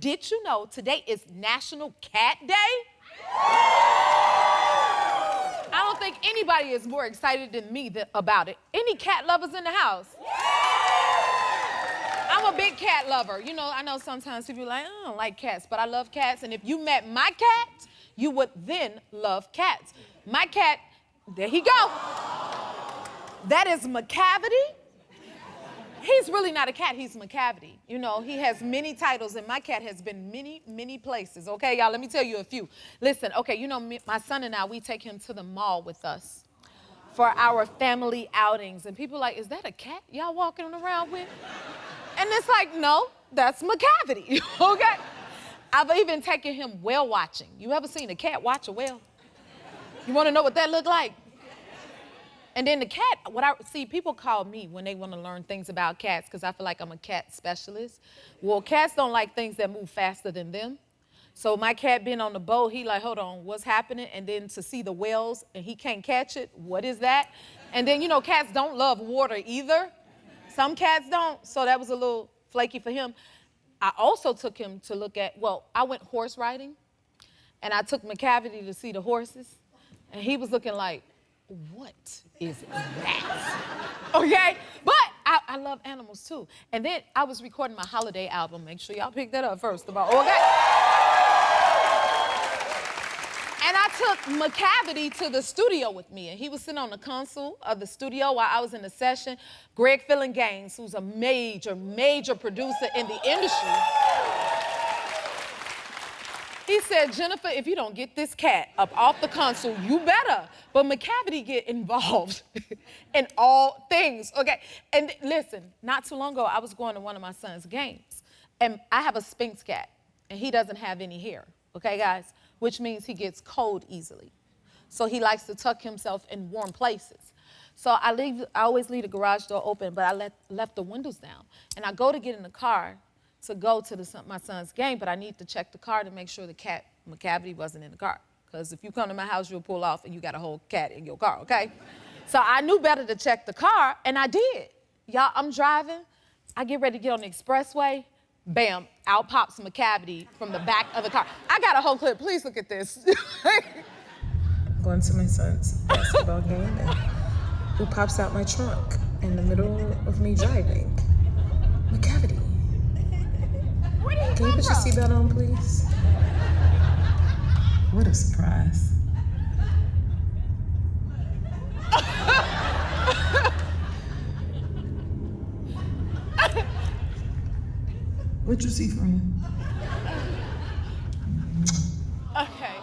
Did you know today is National Cat Day? I don't think anybody is more excited than me about it. Any cat lovers in the house? I'm a big cat lover. You know, I know sometimes people are like, I don't like cats, but I love cats. And if you met my cat, you would then love cats. My cat, there he go. That is McCavity. He's really not a cat, he's McCavity. You know, he has many titles, and my cat has been many, many places. Okay, y'all, let me tell you a few. Listen, okay, you know, my son and I, we take him to the mall with us for our family outings. And people are like, is that a cat y'all walking around with? And it's like, no, that's McCavity, okay? I've even taken him whale watching. You ever seen a cat watch a whale? You wanna know what that looked like? And then the cat, people call me when they want to learn things about cats because I feel like I'm a cat specialist. Well, cats don't like things that move faster than them. So my cat being on the boat, he like, hold on, what's happening? And then to see the whales and he can't catch it, what is that? And then, you know, cats don't love water either. Some cats don't, so that was a little flaky for him. I also took him to look at, I went horse riding and I took McCavity to see the horses and he was looking like, what is that? Okay? But I love animals too. And then I was recording my holiday album. Make sure y'all pick that up first of all, okay? And I took McCavity to the studio with me, and he was sitting on the console of the studio while I was in the session. Greg Gaines, who's a major, major producer in the industry, he said, Jennifer, if you don't get this cat up off the console, you better. But McCavity get involved in all things, okay? And listen, not too long ago, I was going to one of my son's games, and I have a Sphinx cat, and he doesn't have any hair, okay, guys? Which means he gets cold easily. So he likes to tuck himself in warm places. So I always leave the garage door open, but I left the windows down. And I go to get in the car to go to my son's game, but I need to check the car to make sure the cat, McCavity, wasn't in the car. Because if you come to my house, you'll pull off and you got a whole cat in your car, okay? So I knew better to check the car, and I did. Y'all, I'm driving. I get ready to get on the expressway. Bam, out pops McCavity from the back of the car. I got a whole clip. Please look at this. Going to my son's basketball game, and who pops out my trunk in the middle of me driving? McCavity. Can you put your seatbelt on, please? What a surprise. What'd you see from him? Okay.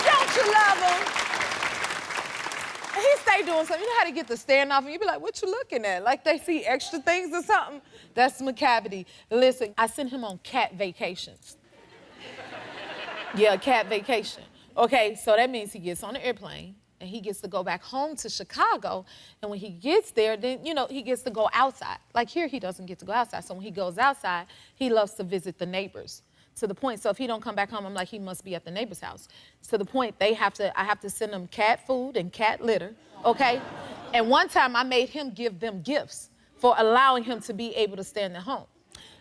Don't you love him? He stay doing something. You know how to get the staring off and you be like, what you looking at? Like they see extra things or something? That's McCavity. Listen, I sent him on cat vacations. Yeah, cat vacation. Okay, so that means he gets on the airplane and he gets to go back home to Chicago. And when he gets there, then, you know, he gets to go outside. Like here, he doesn't get to go outside. So when he goes outside, he loves to visit the neighbors. To the point, so if he don't come back home, I'm like, he must be at the neighbor's house. To the point, I have to send them cat food and cat litter, okay? And one time I made him give them gifts for allowing him to be able to stay in their home.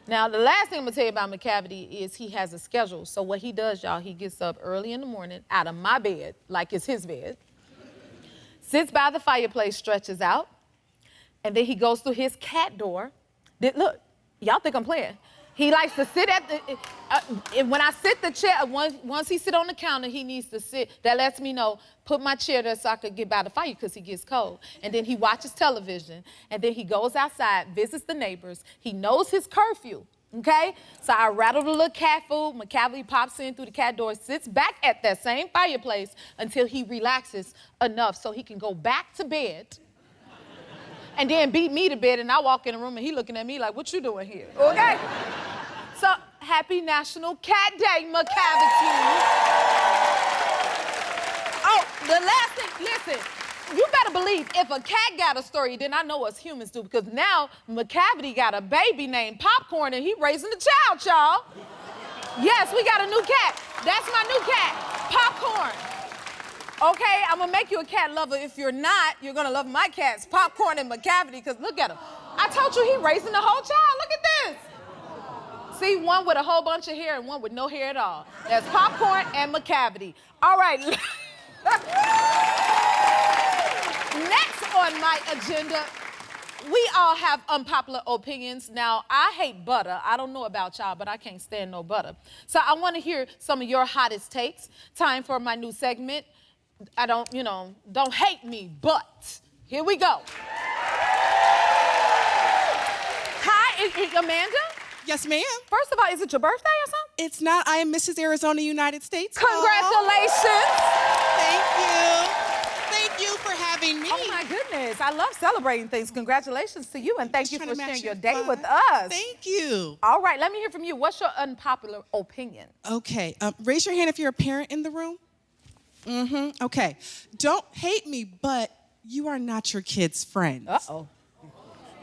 Now, the last thing I'm gonna tell you about McCavity is he has a schedule. So what he does, y'all, he gets up early in the morning out of my bed, like it's his bed, sits by the fireplace, stretches out, and then he goes through his cat door. Look, y'all think I'm playing. He likes to sit at the, when I sit the chair, once he sit on the counter, he needs to sit. That lets me know, put my chair there so I could get by the fire because he gets cold. And then he watches television, and then he goes outside, visits the neighbors. He knows his curfew, okay? So I rattle the little cat food. McCavity pops in through the cat door, sits back at that same fireplace until he relaxes enough so he can go back to bed and then beat me to bed, and I walk in the room and he looking at me like, what you doing here, okay? So, happy National Cat Day, McCavity. Oh, the last thing, listen, you better believe if a cat got a story, then I know us humans do, because now McCavity got a baby named Popcorn and he raising the child, y'all. Yes, we got a new cat. That's my new cat, Popcorn. Okay, I'm gonna make you a cat lover. If you're not, you're gonna love my cats, Popcorn and McCavity, because look at him. I told you he raising the whole child, look at this. See, one with a whole bunch of hair and one with no hair at all. That's popcorn and macavity. All right. Next on my agenda, we all have unpopular opinions. Now, I hate butter. I don't know about y'all, but I can't stand no butter. So I want to hear some of your hottest takes. Time for my new segment. I don't hate me, but here we go. Hi, Amanda? Yes, ma'am. First of all, is it your birthday or something? It's not. I am Mrs. Arizona, United States. Congratulations. Thank you. Thank you for having me. Oh, my goodness. I love celebrating things. Congratulations to you, and thank you for sharing your day with us. Thank you. All right, let me hear from you. What's your unpopular opinion? Okay. Raise your hand if you're a parent in the room. Okay. Don't hate me, but you are not your kid's friend. Uh-oh.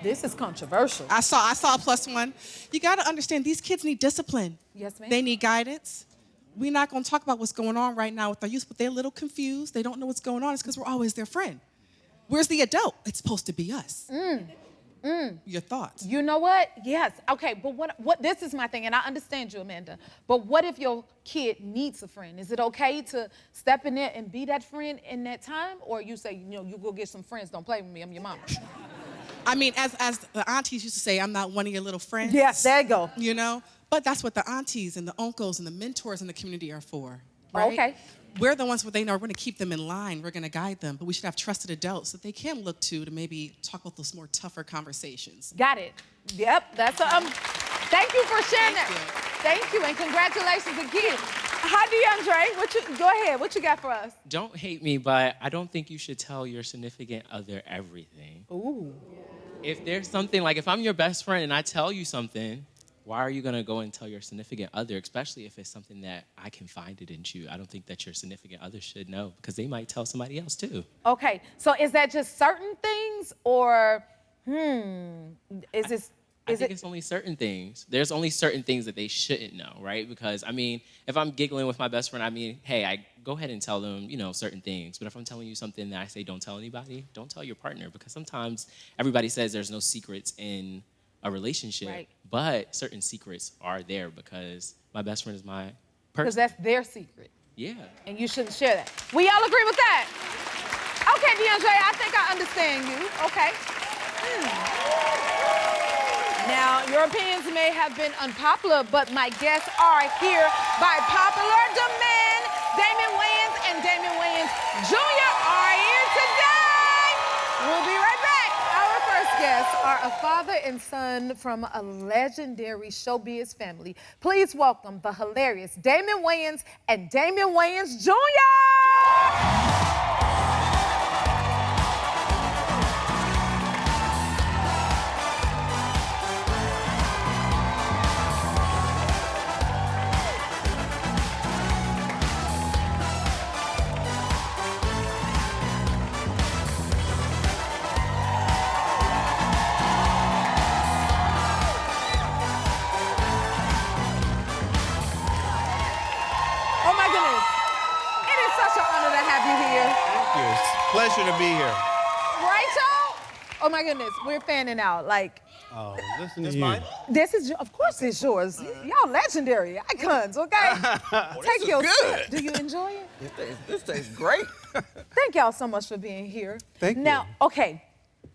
This is controversial. I saw a +1. You got to understand, these kids need discipline. Yes, ma'am. They need guidance. We're not going to talk about what's going on right now with our youth, but they're a little confused. They don't know what's going on. It's because we're always their friend. Where's the adult? It's supposed to be us. Your thoughts? You know what? Yes. Okay, but what this is my thing, and I understand you, Amanda, but what if your kid needs a friend? Is it okay to step in there and be that friend in that time? Or you say, you go get some friends, don't play with me, I'm your mama. I mean, as the aunties used to say, I'm not one of your little friends. Yes, there you go. You know? But that's what the aunties and the uncles and the mentors in the community are for, right? Okay. We're the ones where they know we're going to keep them in line, we're going to guide them, but we should have trusted adults that they can look to maybe talk about those more tougher conversations. Got it. Yep, that's thank you for sharing that. Thank you, and congratulations again. Hi, DeAndre. Go ahead. What you got for us? Don't hate me, but I don't think you should tell your significant other everything. Ooh. If there's something, like if I'm your best friend and I tell you something, why are you gonna go and tell your significant other, especially if it's something that I confided into you? I don't think that your significant other should know, because they might tell somebody else too. Okay, so is that just certain things, or I think it's only certain things. There's only certain things that they shouldn't know, right? Because, I mean, if I'm giggling with my best friend, I mean, hey, I go ahead and tell them, certain things. But if I'm telling you something that I say don't tell anybody, don't tell your partner. Because sometimes everybody says there's no secrets in a relationship. Right. But certain secrets are there because my best friend is my person. Because that's their secret. Yeah. And you shouldn't share that. We all agree with that? Okay, DeAndre, I think I understand you. Okay. Now, your opinions may have been unpopular, but my guests are here by popular demand. Damon Wayans and Damon Wayans Jr. are here today. We'll be right back. Our first guests are a father and son from a legendary showbiz family. Please welcome the hilarious Damon Wayans and Damon Wayans Jr. Pleasure to be here. Right, y'all? Oh my goodness, we're fanning out. Like, oh, listen to you. Mine? This is, of course, it's yours. Y'all legendary icons, okay? Take your sip. Do you enjoy it? This tastes great. Thank y'all so much for being here. Thank you. Now, okay.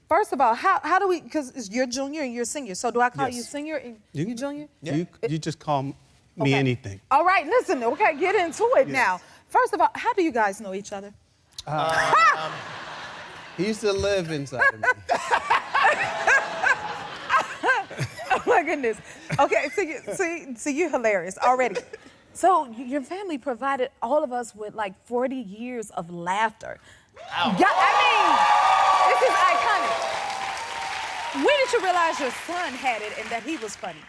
First of all, how do we? Because you're junior and you're senior. So do I call you senior and you junior? Yeah. You just call me anything. All right, listen. Okay, get into it now. First of all, how do you guys know each other? He used to live inside of me. Oh my goodness. Okay, so you're hilarious already. So your family provided all of us with like 40 years of laughter. Wow. Yeah, I mean, this is iconic. When did you realize your son had it and that he was funny?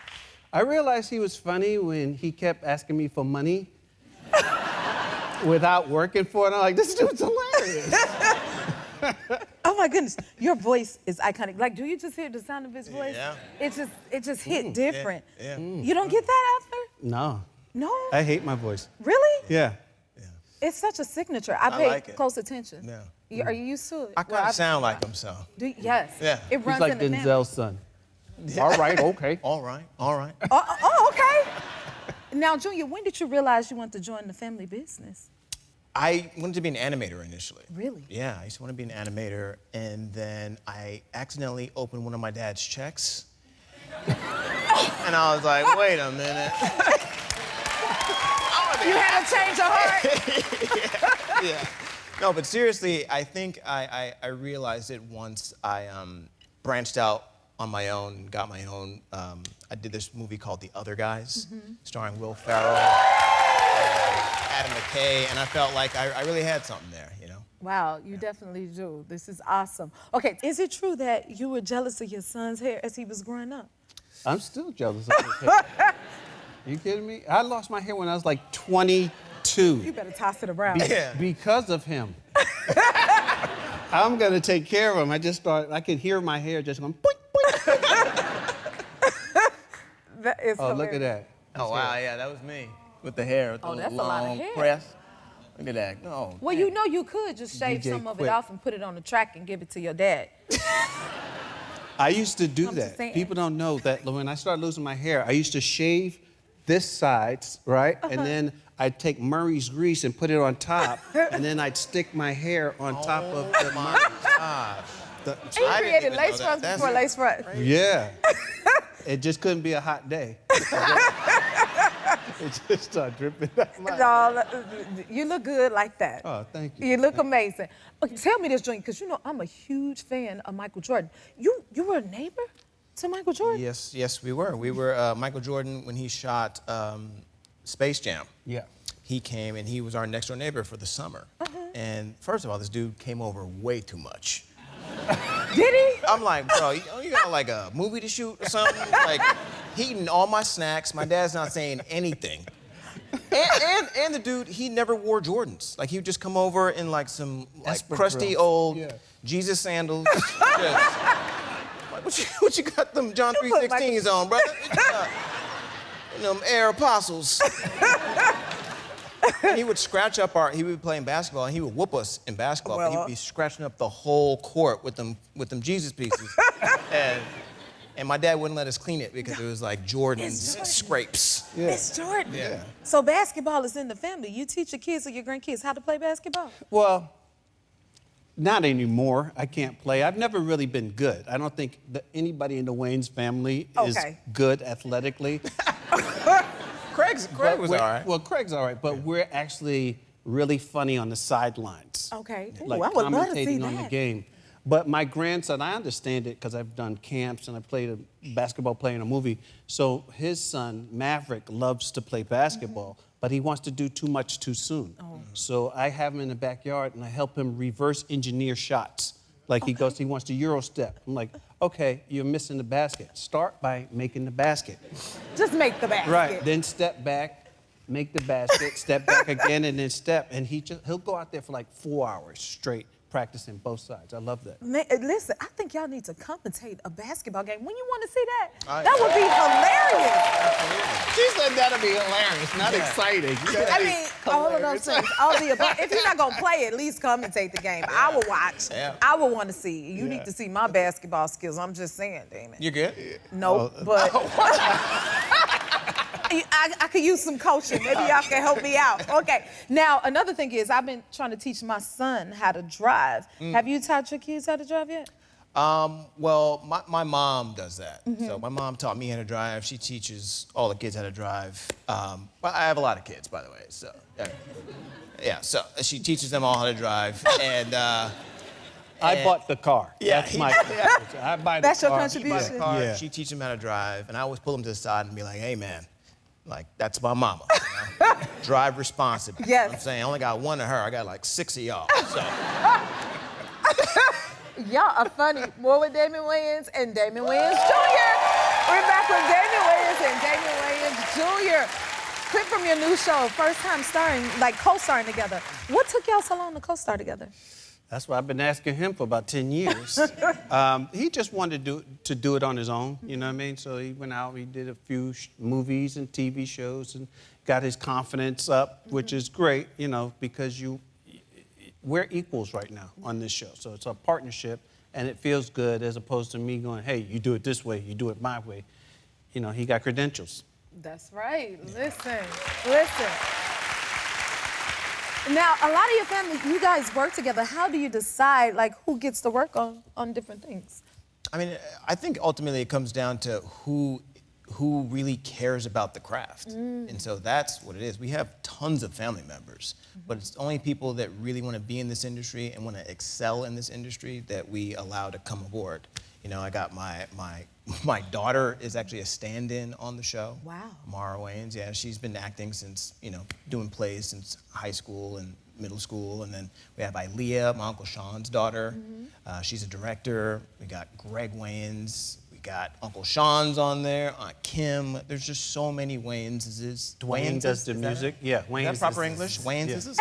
I realized he was funny when he kept asking me for money without working for it. I'm like, this dude's hilarious. Oh my goodness, your voice is iconic. Like, do you just hear the sound of his voice? Yeah. It just hit different. Yeah. You don't get that, Arthur? No. No? I hate my voice. Really? Yeah. It's such a signature. I pay close attention. Yeah. Are you used to it? I kind of sound like him, so. Yes. Yeah. It runs He's like in the Denzel's son. All right, okay. All right, all right. Oh, okay. Now, Junior, when did you realize you wanted to join the family business? I wanted to be an animator initially. Really? Yeah, I used to want to be an animator, and then I accidentally opened one of my dad's checks. And I was like, wait a minute. You had a change of heart? Yeah. No, but seriously, I think I realized it once I branched out on my own and got my own. I did this movie called The Other Guys, starring Will Ferrell, Adam McKay, and I felt like I really had something there, you know? Wow, you definitely do. This is awesome. Okay, is it true that you were jealous of your son's hair as he was growing up? I'm still jealous of his hair. You kidding me? I lost my hair when I was like 22. You better toss it around. Yeah. Because of him. I'm gonna take care of him. I could hear my hair just going boink, boink. That is Oh, hilarious. look at that. Oh, wow, yeah, that was me. With the hair, with the Oh, that's a long lot of hair. press. Look at that. Oh, Well, you know you could just shave DJ some of it Quick. off and put it on the track and give it to your dad. I used to do I'm just that. saying. People don't know that when I started losing my hair, I used to shave this side, right? And then I'd take Murray's grease and put it on top, and then I'd stick my hair on top of the Murray. gosh. He I didn't created even know lace that. fronts That's before lace front. Yeah. It just couldn't be a hot day. It just started dripping out my No, you look good like that. Oh, thank you. You look amazing. Okay, tell me this, Junior, because you know I'm a huge fan of Michael Jordan. You were a neighbor to Michael Jordan? Yes, we were. We were, Michael Jordan, when he shot Space Jam, Yeah. he came and he was our next door neighbor for the summer. And first of all, this dude came over way too much. Did he? I'm like, bro, you got like a movie to shoot or something? Like, he eating all my snacks. My dad's not saying anything. And the dude, he never wore Jordans. Like, he would just come over in like some like Espadrilles. crusty old Yeah. Jesus sandals. Just, like, what you got them John 3:16s on, brother? What you got? Them Air Apostles. He would scratch up he would be playing basketball and he would whoop us in basketball, but he'd be scratching up the whole court with them Jesus pieces. and my dad wouldn't let us clean it because it was like Jordan's scrapes. Yeah. It's Jordan. Yeah. So basketball is in the family. You teach your kids or your grandkids how to play basketball? Well, not anymore. I can't play. I've never really been good. I don't think that anybody in the Wayans family is Okay. good athletically. Craig was all right. Well, Craig's all right, but we're actually really funny on the sidelines. Okay. Ooh, Like I would love to see commentating on the that. game. But my grandson, I understand it because I've done camps and I played a basketball player in a movie. So his son, Maverick, loves to play basketball, but he wants to do too much too soon. So I have him in the backyard and I help him reverse engineer shots. Like he wants to Euro step. I'm like, okay, you're missing the basket. Start by making the basket. Just make the basket. Right, then step back, make the basket, step back again, and then step. And he'll go out there for like 4 hours straight practicing both sides. I love that. Man, listen, I think y'all need to commentate a basketball game. When you want to see that, that would be hilarious. She said that'll be hilarious, not exciting. I mean, all of those things, all the above. If you're not gonna play, at least commentate the game. I will watch. Yeah. I will want to see. You need to see my basketball skills. I'm just saying, Damon. You good? Nope, but I could use some coaching. Maybe y'all can help me out. Okay. Now, another thing is I've been trying to teach my son how to drive. Have you taught your kids how to drive yet? Well, my mom does that. So my mom taught me how to drive. She teaches all the kids how to drive. Well, I have a lot of kids, by the way. So, yeah. So she teaches them all how to drive, and I bought the car. Yeah, That's my contribution. I buy the That's your car. contribution? car. Yeah. She teaches them how to drive, and I always pull them to the side and be like, "Hey, man, like that's my mama. You know? Drive responsibly." Yes. You know what I'm saying, I only got one of her. I got like 6 of y'all. So Y'all are funny. More with Damon Wayans and Damon Wayans Jr. We're back with Damon Wayans and Damon Wayans Jr. Clip from your new show, first time starring, like co-starring together. What took y'all so long to co-star together? That's what I've been asking him for about 10 years. He just wanted to do it on his own, you know what I mean? So he went out, he did a few movies and TV shows and got his confidence up, which is great, you know, because we're equals right now on this show. So it's a partnership and it feels good as opposed to me going, hey, you do it this way, you do it my way. You know, he got credentials. That's right. Listen. Now, a lot of your family, you guys work together. How do you decide, like, who gets to work on different things? I mean, I think ultimately it comes down to who really cares about the craft. And so that's what it is. We have tons of family members, but it's only people that really want to be in this industry and want to excel in this industry that we allow to come aboard. You know, I got my daughter is actually a stand-in on the show. Wow. Mara Wayans, yeah, she's been acting since, you know, doing plays since high school and middle school. And then we have Ilea, my Uncle Sean's daughter. She's a director. We got Greg Wayans. We got Uncle Sean's on there, Aunt Kim. There's just so many Wayanses. Dwayne does the music. Yeah, Wayne. Is that proper English? Wayanses?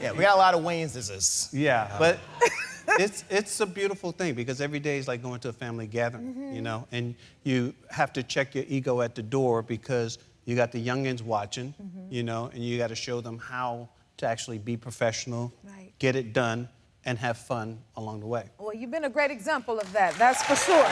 Yeah, we got a lot of Wayanses. Yeah, but it's a beautiful thing because every day is like going to a family gathering, you know, and you have to check your ego at the door because you got the youngins watching, you know, and you got to show them how to actually be professional, get it done, and have fun along the way. Well, you've been a great example of that. That's for sure.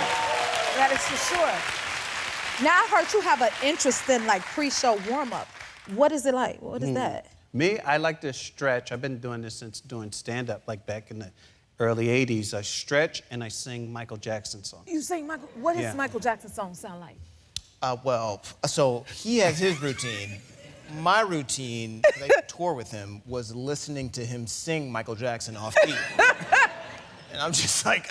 That is for sure. Now, I heard you have an interesting, like, pre-show warm-up. What is it like? What is that? Me, I like to stretch. I've been doing this since doing stand-up, like back in the early 80s. I stretch and I sing Michael Jackson songs. You sing Michael, what does Michael Jackson song sound like? Well, so he has his routine. My routine, like, tour with him, was listening to him sing Michael Jackson off beat. And I'm just like,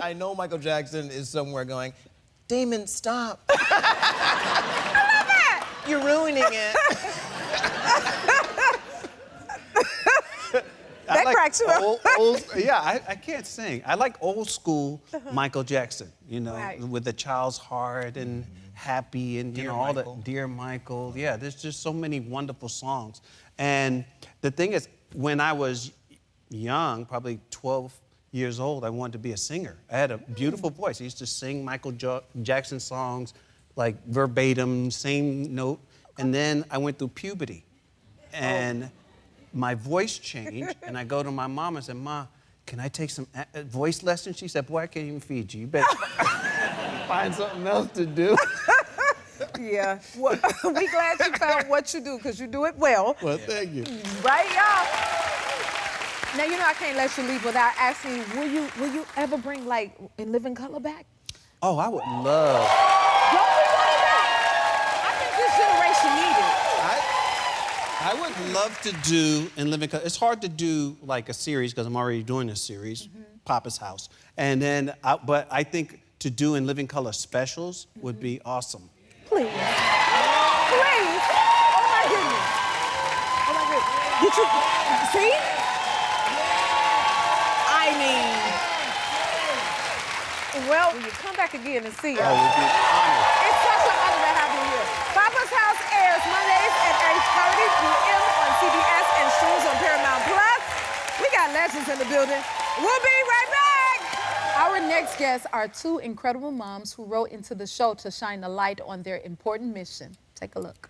I know Michael Jackson is somewhere going, Damon, stop. I love that. You're ruining it. That cracks you up. I can't sing. I like old school Michael Jackson, you know, with the Child's Heart and Happy and, you know, all that. Dear Michael. Yeah, there's just so many wonderful songs. And the thing is, when I was young, probably 12 years old, I wanted to be a singer. I had a beautiful voice. I used to sing Michael Jackson songs, like verbatim, same note. And then I went through puberty. And my voice changed, and I go to my mom and said, Ma, can I take some voice lessons? She said, boy, I can't even feed you. You better find something else to do. Yeah. Well, we glad you found what you do, because you do it well. Well, thank you. Right, y'all? Now, you know I can't let you leave without asking you, will you ever bring, like, In Living Color back? Oh, I would love. Don't we want it back? I think this generation needs it. I would love to do In Living Color. It's hard to do like a series because I'm already doing a series, Poppa's House. And then, but I think to do In Living Color specials would be awesome. Please. Please. Oh my goodness. Oh my goodness. Did you see? I mean, well, will you come back again and see us? Oh, we'd be honored. It's such an honor to have you here. Poppa's House airs Mondays at 8:30 p.m. on CBS and streams on Paramount Plus. We got legends in the building. We'll be right back. Our next guests are two incredible moms who wrote into the show to shine a light on their important mission. Take a look.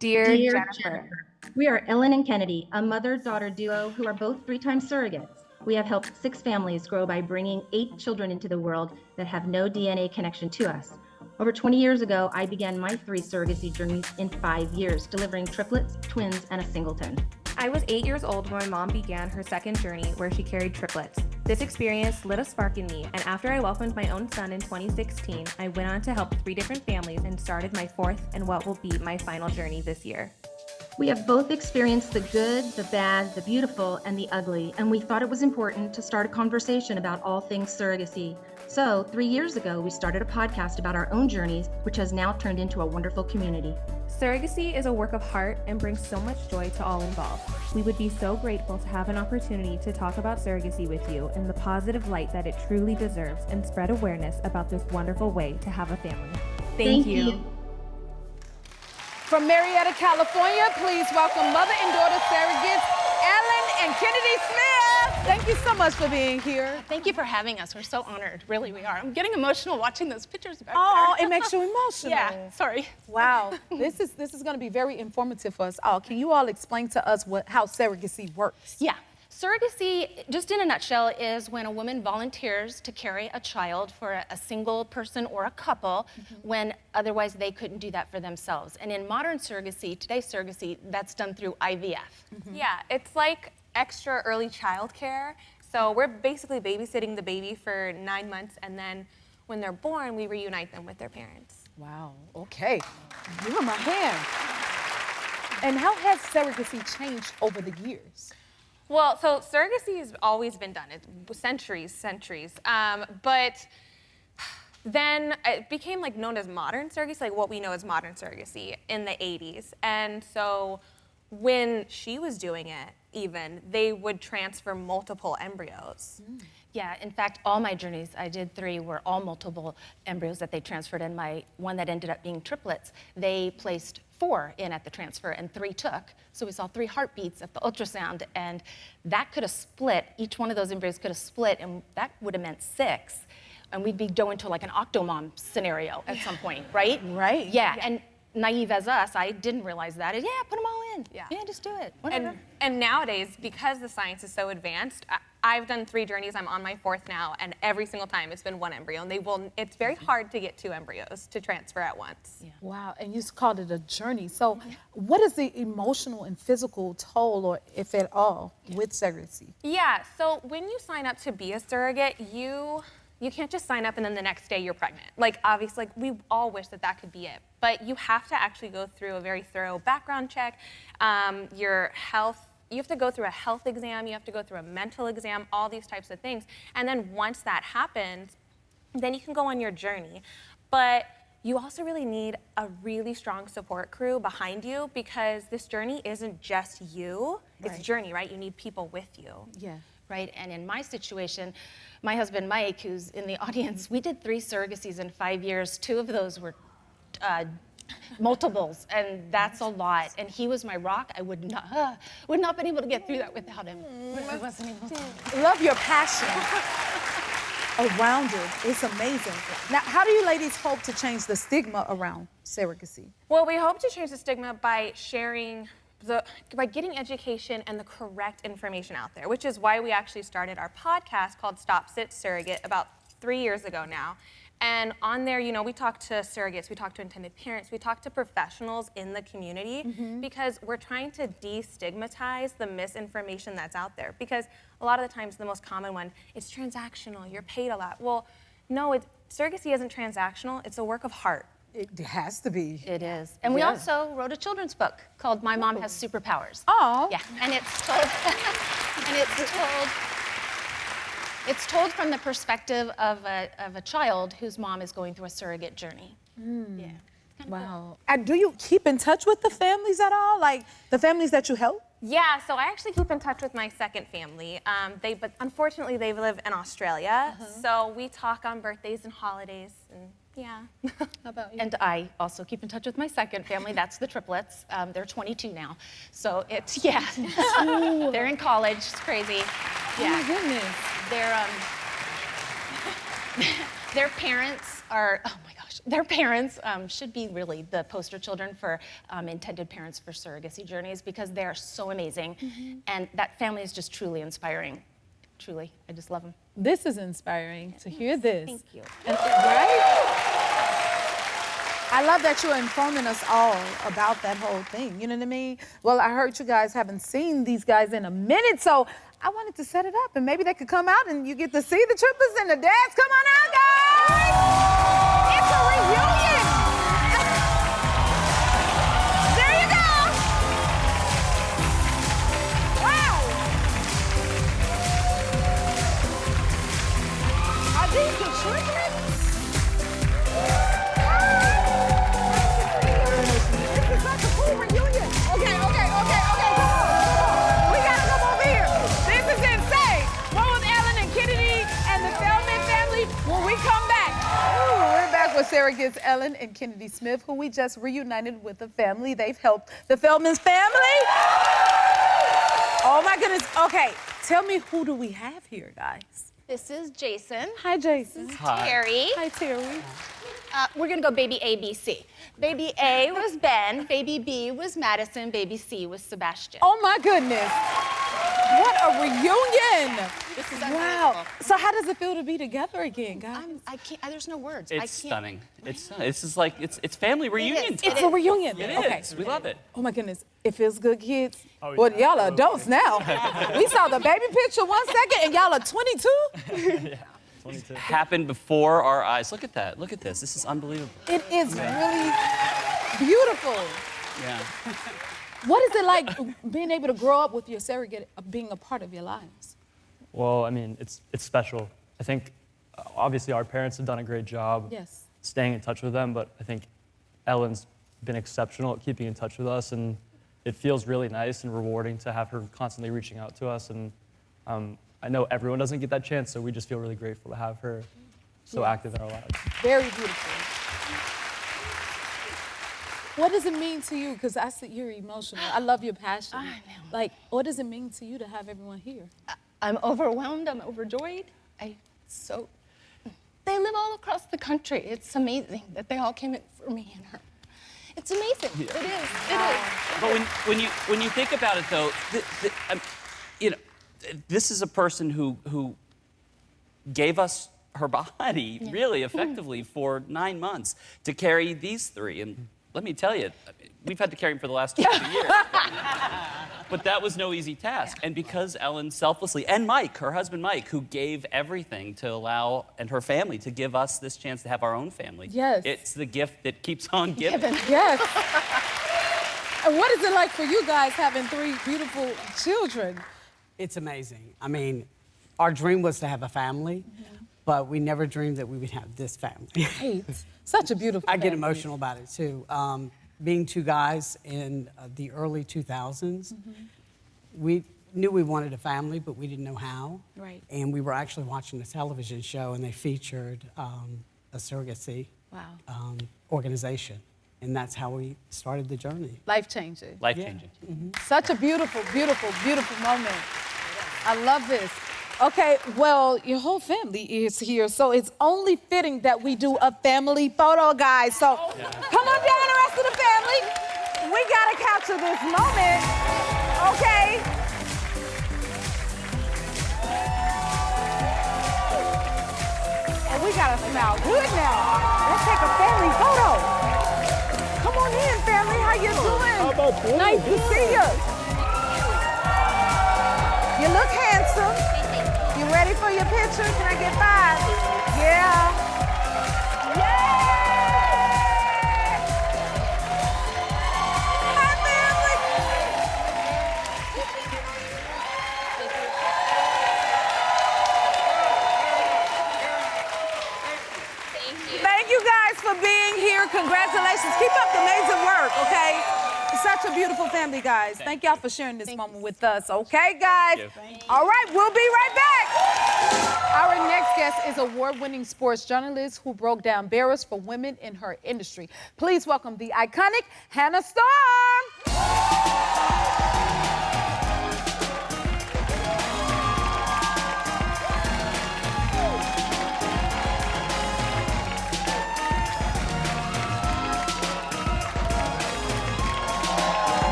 Dear Jennifer, we are Ellen and Kennedy, a mother-daughter duo who are both 3-time surrogates. We have helped 6 families grow by bringing 8 children into the world that have no DNA connection to us. Over 20 years ago, I began my 3 surrogacy journeys in 5 years, delivering triplets, twins, and a singleton. I was 8 years old when my mom began her second journey where she carried triplets. This experience lit a spark in me, and after I welcomed my own son in 2016, I went on to help 3 different families and started my 4th and what will be my final journey this year. We have both experienced the good, the bad, the beautiful, and the ugly, and we thought it was important to start a conversation about all things surrogacy. So, 3 years ago, we started a podcast about our own journeys, which has now turned into a wonderful community. Surrogacy is a work of heart and brings so much joy to all involved. We would be so grateful to have an opportunity to talk about surrogacy with you in the positive light that it truly deserves and spread awareness about this wonderful way to have a family. Thank you. From Marietta, California, please welcome mother and daughter surrogates, Ellen and Kennedy Smith. Thank you so much for being here. Thank you for having us. We're so honored. Really, we are. I'm getting emotional watching those pictures back Oh, there. it makes you emotional. Yeah, sorry. Wow. This is going to be very informative for us all. Can you all explain to us how surrogacy works? Yeah. Surrogacy, just in a nutshell, is when a woman volunteers to carry a child for a single person or a couple when otherwise they couldn't do that for themselves. And in modern surrogacy, today's surrogacy, that's done through IVF. Yeah, it's like extra early childcare. So we're basically babysitting the baby for 9 months, and then when they're born, we reunite them with their parents. Wow, okay. Give him a hand. And how has surrogacy changed over the years? Well, so surrogacy has always been done. It's centuries. But then it became like known as modern surrogacy, like what we know as modern surrogacy in the 80s. And so when she was doing it, even, they would transfer multiple embryos. Yeah, in fact, all my journeys, I did 3, were all multiple embryos that they transferred, and my one that ended up being triplets, they placed 4 in at the transfer and 3 took. So we saw 3 heartbeats at the ultrasound, and that could have split, each one of those embryos could have split, and that would have meant 6. And we'd be going to like an octomom scenario at some point, right? Right. Yeah, and naive as us, I didn't realize that. Yeah, put them all in. Yeah. Yeah, just do it. Whatever. And nowadays, because the science is so advanced, I've done 3 journeys. I'm on my 4th now, and every single time it's been 1 embryo. And it's very hard to get 2 embryos to transfer at once. Yeah. Wow, and you called it a journey. So what is the emotional and physical toll, or if at all, with surrogacy? Yeah, so when you sign up to be a surrogate, you can't just sign up and then the next day you're pregnant. Like, obviously, like, we all wish that that could be it. But you have to actually go through a very thorough background check, your health. You have to go through a health exam, you have to go through a mental exam, all these types of things. And then once that happens, then you can go on your journey. But you also really need a really strong support crew behind you, because this journey isn't just you, it's a journey, right? You need people with you. Yeah. Right, and in my situation, my husband Mike, who's in the audience, we did 3 surrogacies in 5 years. 2 of those were multiples, and that's a lot. And he was my rock. I would not been able to get through that without him. I wasn't able to. Love your passion around it. It's amazing. Now, how do you ladies hope to change the stigma around surrogacy? Well, we hope to change the stigma by sharing by getting education and the correct information out there, which is why we actually started our podcast called Stop Sit Surrogate about 3 years ago now. And on there, you know, we talk to surrogates, we talk to intended parents, we talk to professionals in the community, because we're trying to destigmatize the misinformation that's out there. Because a lot of the times, the most common one is transactional, you're paid a lot. Well, no, surrogacy isn't transactional, it's a work of heart. It has to be. It is. And we also wrote a children's book called My Mom Has Superpowers. Oh. Yeah, and it's told, it's told from the perspective of a child whose mom is going through a surrogate journey. Yeah. Wow. And do you keep in touch with the families at all? Like the families that you help? Yeah, so I actually keep in touch with my second family. But unfortunately, they live in Australia. So we talk on birthdays and holidays, and yeah. How about you? And I also keep in touch with my second family. That's the triplets. They're 22 now. So it's, yeah. They're in college. It's crazy. Yeah. Oh my goodness. Their parents are, oh my gosh, their parents should be really the poster children for intended parents for surrogacy journeys, because they are so amazing. And that family is just truly inspiring. Truly, I just love them. This is inspiring to hear this. Thank you. And, right? I love that you're informing us all about that whole thing. You know what I mean? Well, I heard you guys haven't seen these guys in a minute, so I wanted to set it up, and maybe they could come out and you get to see the triplets and the dads. Come on out, guys! It's a reunion! There you go! Wow! Are these the triplets? This is such a cool reunion. Okay, come on. We gotta come over here. This is insane. What was Ellen and Kennedy and the Feldman family when we come back? Ooh, we're back with surrogates Ellen and Kennedy Smith, who we just reunited with the family. They've helped the Feldman's family. Oh my goodness. Okay, tell me, who do we have here, guys? This is Jason. Hi, Jason. Terry. Hi, Terry. We're gonna go baby A, B, C. Baby A was Ben, baby B was Madison, baby C was Sebastian. Oh my goodness. What a reunion. This is Wow. unbelievable. So how does it feel to be together again, guys? I can't, there's no words. It's stunning. It's stunning. This is like, it's family reunion time. It's a reunion. It Okay. is. We love it. Oh my goodness. It feels good, kids. Well, y'all are adults now. We saw the baby picture 1 second and y'all are 22. Happened before our eyes. Look at that. Look at this. This is unbelievable. It is really beautiful. Yeah. What is it like being able to grow up with your surrogate being a part of your lives? Well, I mean, it's special. I think, obviously, our parents have done a great job Yes. staying in touch with them, but I think Ellen's been exceptional at keeping in touch with us, and it feels really nice and rewarding to have her constantly reaching out to us. And I know everyone doesn't get that chance, so we just feel really grateful to have her so active in our lives. Very beautiful. What does it mean to you? Because I see you're emotional. I love your passion. I know. Like, what does it mean to you to have everyone here? I'm overwhelmed, I'm overjoyed. They live all across the country. It's amazing that they all came in for me and her. It's amazing. Yeah. It is. It is. But when you think about it, though, you know, this is a person who gave us her body really effectively for 9 months to carry these three. And let me tell you, we've had to carry them for the last 20 years. But that was no easy task. And because Ellen selflessly, and Mike, her husband Mike, who gave everything to allow, and her family, to give us this chance to have our own family. Yes. It's the gift that keeps on giving. Yes. And what is it like for you guys having 3 beautiful children? It's amazing. I mean, our dream was to have a family, but we never dreamed that we would have this family. Right. Such a beautiful I get family. emotional about it, too. Being 2 guys in the early 2000s, we knew we wanted a family, but we didn't know how. Right. And we were actually watching a television show, and they featured a surrogacy organization. And that's how we started the journey. Life-changing. Life-changing. Such a beautiful, beautiful, beautiful moment. I love this. Okay, well, your whole family is here, so it's only fitting that we do a family photo, guys. So come on down, the rest of the family. We gotta capture this moment, okay? And we gotta smile good now. Let's take a family photo. Come on in, family. How you doing? How about you? Nice to see you. You look handsome. You ready for your picture? Can I get 5? Yeah. Hi, family. Thank you guys for being here. Congratulations. Keep up the amazing work, okay? Such a beautiful family, guys. Thank y'all for sharing this moment with us, okay, guys? All right, we'll be right back. Our next guest is award-winning sports journalist who broke down barriers for women in her industry. Please welcome the iconic Hannah Storm.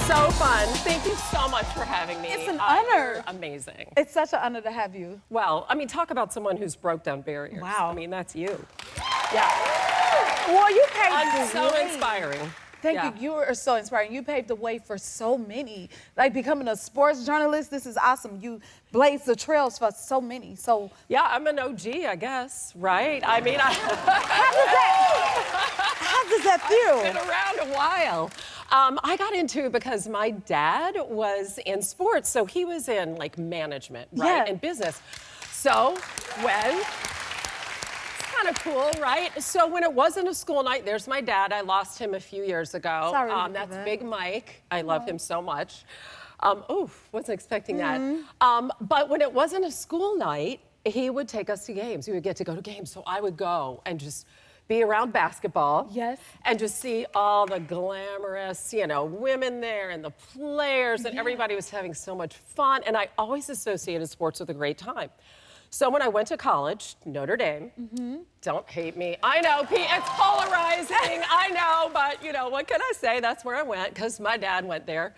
So fun. Thank you so much for having me. It's an honor. You're amazing. It's such an honor to have you. Well, I mean, talk about someone who's broke down barriers. Wow. I mean, that's you. Yeah. Well, you paved I'm the so way. inspiring. Thank Yeah. you. You are so inspiring. You paved the way for so many. Like becoming a sports journalist, this is awesome. You blazed the trails for so many. So Yeah, I'm an OG, I guess, right? I mean, how does that feel? I've been around a while. I got into it because my dad was in sports, so he was in like management, right, and business. So when kind of cool, right? So when it wasn't a school night, there's my dad. I lost him a few years ago. Sorry to hear that's that. Big Mike. I love him so much. Wasn't expecting that. But when it wasn't a school night, he would take us to games. We would get to go to games. So I would go and just be around basketball. Yes. And just see all the glamorous, women there and the players, and everybody was having so much fun. And I always associated sports with a great time. So when I went to college, Notre Dame, don't hate me. I know, Pete, it's polarizing, I know, but you know, what can I say? That's where I went, because my dad went there.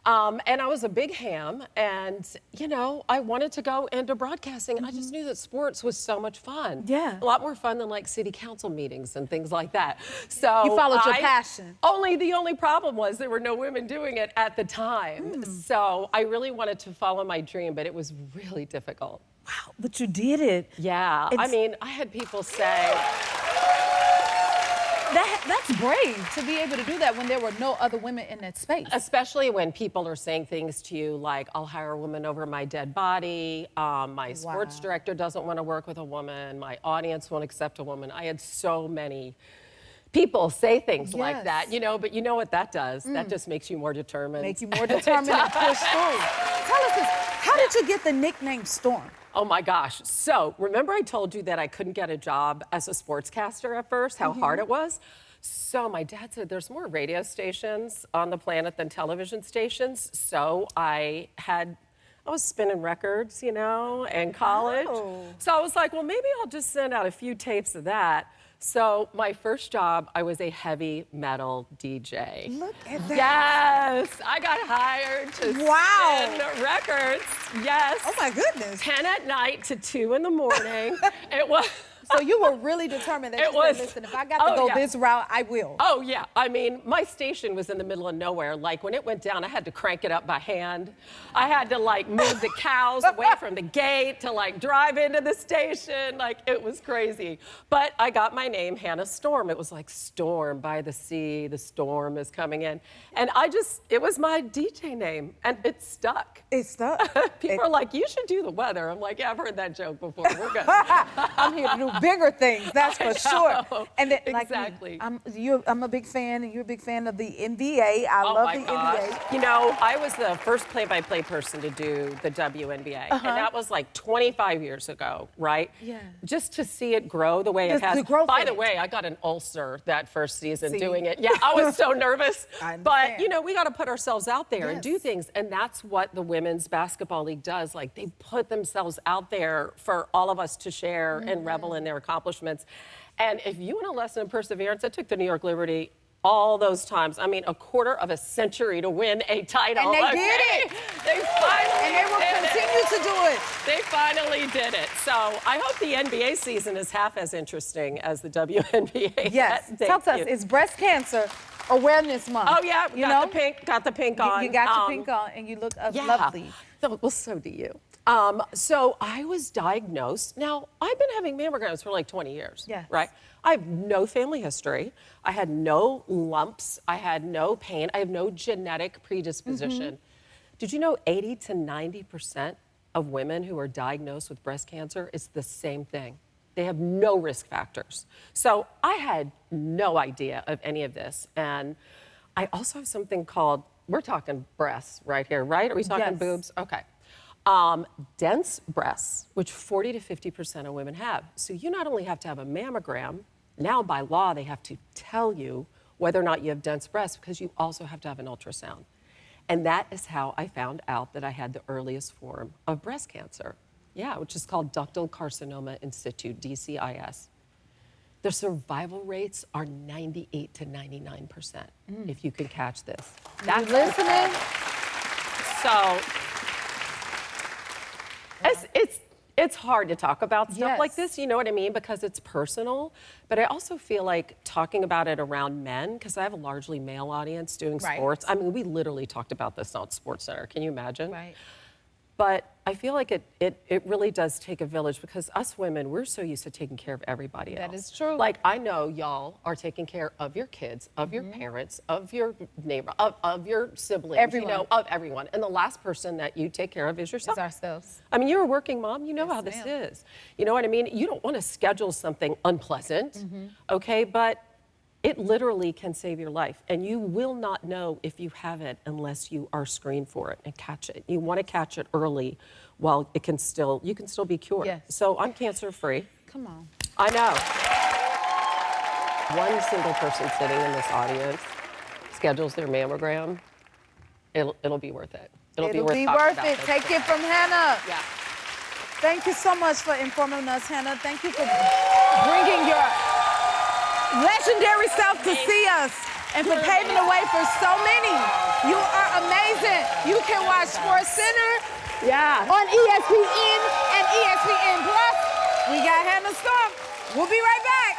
And I was a big ham, and you know, I wanted to go into broadcasting, and I just knew that sports was so much fun. Yeah. A lot more fun than like city council meetings and things like that. So You followed your passion. The only problem was there were no women doing it at the time. So I really wanted to follow my dream, but it was really difficult. Wow, but you did it. Yeah, I mean, I had people say, That's brave to be able to do that when there were no other women in that space. especially when people are saying things to you like, I'll hire a woman over my dead body, my sports director doesn't want to work with a woman, my audience won't accept a woman. I had so many people say things like that, you know, but you know what that does? That just makes you more determined. Make you more determined and push through. Tell us this, how did you get the nickname Storm? Oh my gosh. So, remember I told you that I couldn't get a job as a sportscaster at first, how hard it was? So my dad said there's more radio stations on the planet than television stations. So I was spinning records, you know, in college. So I was like, well, maybe I'll just send out a few tapes of that. So my first job, I was a heavy metal DJ. Look at that. Yes, I got hired to spin records. Yes. Oh my goodness. 10 at night to 2 in the morning. It was. So you were really determined that you said, listen, if I got to go this route, I will. Oh, yeah. I mean, my station was in the middle of nowhere. Like, when it went down, I had to crank it up by hand. I had to, like, move the cows away from the gate to, like, drive into the station. Like, it was crazy. But I got my name, Hannah Storm. It was like, storm by the sea, the storm is coming in. And it was my DJ name, and it stuck. It stuck? People are like, you should do the weather. I'm like, yeah, I've heard that joke before. We're good. I'm here to do bigger things, that's for sure. And then, like, exactly. I'm a big fan, and you're a big fan of the NBA. I love the NBA. You know, I was the first play-by-play person to do the WNBA, and that was like 25 years ago, right? Yeah. Just to see it grow the way it has. By the way, I got an ulcer that first season doing it. Yeah, I was so nervous. But, you know, we got to put ourselves out there and do things, and that's what the Women's Basketball League does. Like, they put themselves out there for all of us to share and revel in their accomplishments. And if you want a lesson in perseverance, I took the New York Liberty all those times. I mean, a quarter of a century to win a title. And they did it. They finally And they will continue to do it. They finally did it. So I hope the NBA season is half as interesting as the WNBA. Yes. Tell us, it's Breast Cancer Awareness Month. Oh yeah, got the pink on. You got your pink on, and you look lovely. Well, so do you. So I was diagnosed. Now, I've been having mammograms for like 20 years, right? I have no family history. I had no lumps. I had no pain. I have no genetic predisposition. Did you know 80 to 90% of women who are diagnosed with breast cancer, it's the same thing. They have no risk factors. So I had no idea of any of this. And I also have something called, we're talking breasts right here, right? Are we talking boobs? Okay. Dense breasts, which 40 to 50% of women have. So you not only have to have a mammogram, now by law they have to tell you whether or not you have dense breasts, because you also have to have an ultrasound. And that is how I found out that I had the earliest form of breast cancer. Yeah, which is called ductal carcinoma in situ, DCIS. The survival rates are 98 to 99% if you can catch this. That's listening. So it's hard to talk about stuff like this, you know what I mean? Because it's personal. But I also feel like talking about it around men, because I have a largely male audience doing sports. I mean, we literally talked about this on SportsCenter. Can you imagine? Right. But I feel like it really does take a village, because us women, we're so used to taking care of everybody else. That is true. Like, I know y'all are taking care of your kids, of your parents, of your neighbor, of your siblings, everyone. you know, of everyone. And the last person that you take care of is yourself. It's ourselves. I mean, you're a working mom, you know how this is. You know what I mean? You don't want to schedule something unpleasant, okay? But it literally can save your life, and you will not know if you have it unless you are screened for it and catch it. You want to catch it early while you can still be cured. Yes. So I'm cancer-free. Come on. I know. One single person sitting in this audience schedules their mammogram, it'll be worth it. It'll be worth it. Take it from Hannah. Yeah. Thank you so much for informing us, Hannah. Thank you for bringing your legendary self to see us and for paving the way for so many. You are amazing. You can watch SportsCenter on ESPN and ESPN Plus. We got Hannah Storm. We'll be right back.